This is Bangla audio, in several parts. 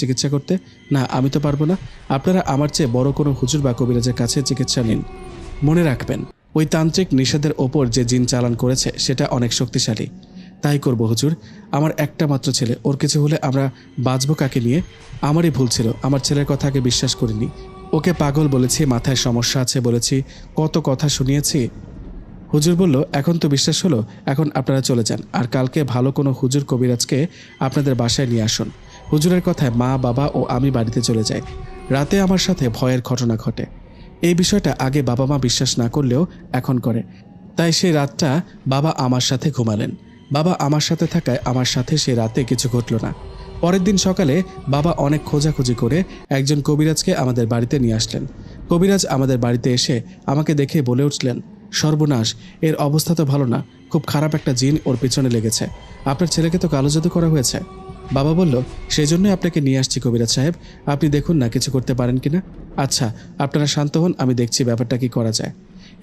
চিকিৎসা করতে? না, আমি তো পারবো না। আপনারা আমার চেয়ে বড় কোনো হুজুর বা কবিরাজের কাছে চিকিৎসা নিন। মনে রাখবেন, ওই তান্ত্রিক নিষেধের ওপর যে জিন চালান করেছে সেটা অনেক শক্তিশালী। তাই করব হুজুর। আমার একটা মাত্র ছেলে, ওর কিছু হলে আমরা বাঁচবো কাকে নিয়ে? আমারই ভুল ছিল, আমার ছেলের কথা আগে বিশ্বাস করিনি। ওকে পাগল বলেছি, মাথায় সমস্যা আছে বলেছি, কত কথা শুনিয়েছি। হুজুর বলল, এখন তো বিশ্বাস হলো, এখন আপনারা চলে যান, আর কালকে ভালো কোনো হুজুর কবিরাজকে আপনাদের বাসায় নিয়ে আসুন। হুজুরের কথায় মা, বাবা ও আমি বাড়িতে চলে যাই। রাতে আমার সাথে ভয়ের ঘটনা ঘটে। এই বিষয়টা আগে বাবা মা বিশ্বাস না করলেও এখন করে। তাই সেই রাতটা বাবা আমার সাথে ঘুমালেন। বাবা আমার সাথে থাকায় আমার সাথে সেই রাতে কিছু ঘটল না। পরের দিন সকালে বাবা অনেক খোঁজাখুঁজি করে একজন কবিরাজকে আমাদের বাড়িতে নিয়ে আসলেন। কবিরাজ আমাদের বাড়িতে এসে আমাকে দেখে বলে উঠলেন, সর্বনাশ, এর অবস্থা তো ভালো না, খুব খারাপ একটা জিন ওর পিছনে লেগেছে। আপনার ছেলেকে তো কালো জাদু করা হয়েছে। বাবা বলল, সেই জন্যই আপনাকে নিয়ে আসছি কবিরাজ সাহেব, আপনি দেখুন না কিছু করতে পারেন কিনা। আচ্ছা, আপনারা শান্ত হন, আমি দেখছি ব্যাপারটা কি করা যায়।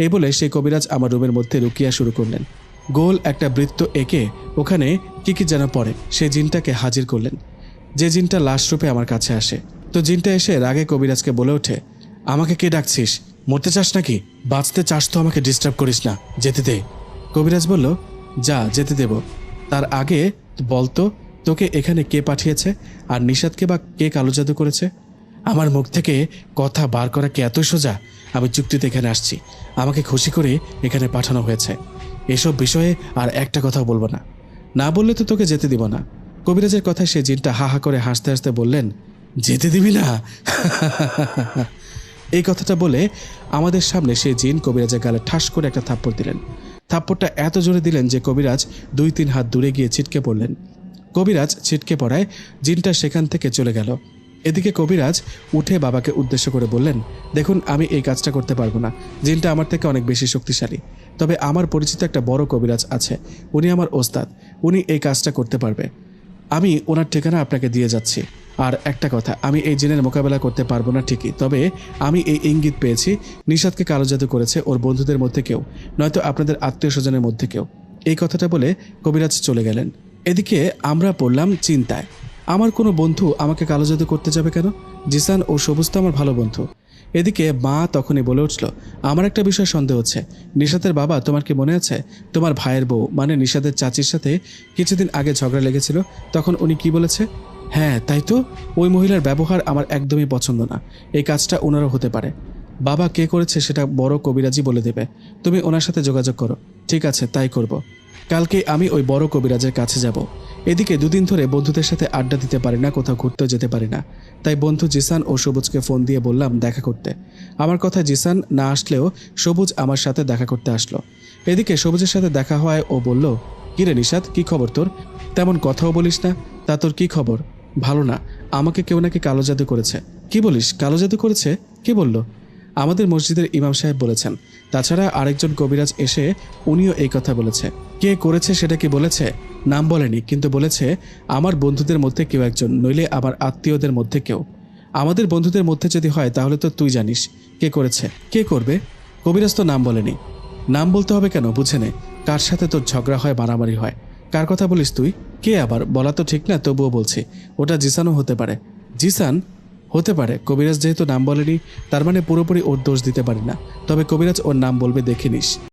এই বলে সেই কবিরাজ আমার রুমের মধ্যে রুকিয়া শুরু করলেন। গোল একটা বৃত্ত এঁকে ওখানে কি যেন পড়ে সেই জিনটাকে হাজির করলেন, যে জিনটা লাশ রূপে আমার কাছে আসে। তো জিনটা এসে রাগে কবিরাজকে বলে ওঠে, আমাকে কে ডাকছিস? মরতে চাস নাকি? বাঁচতে চাস তো আমাকে ডিস্টার্ব করিস না, যেতে দে। কবিরাজ বলল, যা, যেতে দেব। তার আগে বলতো, তোকে এখানে কে পাঠিয়েছে, আর নিষাদকে বা কে কালো জাদু করেছে? আমার মুখ থেকে কথা বার করা কি এত সোজা? আমি চুক্তিতে এখানে আসছি, আমাকে খুশি করে এখানে পাঠানো হয়েছে। এসব বিষয়ে আর একটা কথাও বলবো না, না বললে তো তোকে যেতে দিব না। কবিরাজের কথায় সে জিনটা হা হা করে হাসতে হাসতে বললেন, যেতে দিবি না? এই কথাটা বলে আমাদের সামনে সেই জিন কবিরাজের গালে ঠাস করে একটা থাপ্পড় দিলেন। থাপ্পড়টা এত জোরে দিলেন যে কবিরাজ 2-3 হাত দূরে গিয়ে ছিটকে পড়লেন। কবিরাজ ছিটকে পড়ায় জিনটা সেখান থেকে চলে গেল। এদিকে কবিরাজ উঠে বাবাকে উদ্দেশ্য করে বললেন, দেখুন, আমি এই কাজটা করতে পারবো না, জিনটা আমার থেকে অনেক বেশি শক্তিশালী। তবে আমার পরিচিত একটা বড় কবিরাজ আছে, উনি আমার ওস্তাদ, উনি এই কাজটা করতে পারবে। আমি ওনার ঠিকানা আপনাকে দিয়ে যাচ্ছি। আর একটা কথা, আমি এই জিনের মোকাবেলা করতে পারবো না ঠিকই, তবে আমি এই ইঙ্গিত পেয়েছি, নিষাদকে কালো জাদু করেছে ওর বন্ধুদের মধ্যে কেউ, নয়তো আপনাদের আত্মীয় স্বজনের মধ্যে কেউ। এই কথাটা বলে কবিরাজ চলে গেলেন। এদিকে আমরা পড়লাম চিন্তায়। আমার কোনো বন্ধু আমাকে কালো জাদু করতে যাবে কেন? জিসান ও সবুজ তো আমার ভালো বন্ধু। এদিকে মা তখনই বলে উঠল, আমার একটা বিষয় সন্দেহ হচ্ছে। নিষাদের বাবা, তোমার কি মনে আছে, তোমার ভাইয়ের বউ মানে নিষাদের চাচির সাথে কিছুদিন আগে ঝগড়া লেগেছিল, তখন উনি কি বলেছে? হ্যাঁ, তাই তো। ওই মহিলার ব্যবহার আমার একদমই পছন্দ না। এই কাজটা ওনারও হতে পারে। বাবা কে করেছে সেটা বড় কবিরাজি বলে দেবে। তুমি ওনার সাথে যোগাযোগ করো। ঠিক আছে, তাই করব। কালকে আমি ওই বড় কবিরাজের কাছে যাব। এদিকে 2 দিন ধরে বন্ধুদের সাথে আড্ডা দিতে পারি না, কোথাও ঘুরতেও যেতে পারি না। তাই বন্ধু জিসান ও সবুজকে ফোন দিয়ে বললাম দেখা করতে। আমার কথা জিসান না আসলেও সবুজ আমার সাথে দেখা করতে আসলো। এদিকে সবুজের সাথে দেখা হওয়ায় ও বলল, কিরে নিষাদ, কি খবর তোর? তেমন কথাও বলিস না, তা তোর কি খবর? ভালো না, আমাকে কেউ নাকি কালো জাদু করেছে। কি বলিস, কালো জাদু করেছে? কি বলল? আমাদের মসজিদের ইমাম সাহেব বলেছেন। তাছাড়া আরেকজন কবিরাজ এসে উনিও এই কথা বলেছে। কে করেছে সেটা কি বলেছে? নাম বলেনি, কিন্তু বলেছে আমার বন্ধুদের মধ্যে কেউ একজন, নইলে আমার আত্মীয়দের মধ্যে কেউ। আমাদের বন্ধুদের মধ্যে যদি হয় তাহলে তো তুই জানিস কে করেছে। কে করবে? কবিরাজ তো নাম বলেনি। নাম বলতে হবে কেন, বুঝে নে। কার সাথে তোর ঝগড়া হয়, মারামারি হয়? কার কথা বলিস তুই? কে আবার, বলা তো ঠিক না, তবুও বলছি। ওটা জিসানও হতে পারে। জিসান হতে পারে। কবিরাজ যেহেতু নাম বলেনি, তার মানে পুরোপুরি ওর দোষ দিতে পারি না। তবে কবিরাজ ওর নাম বলবে, দেখে নিস।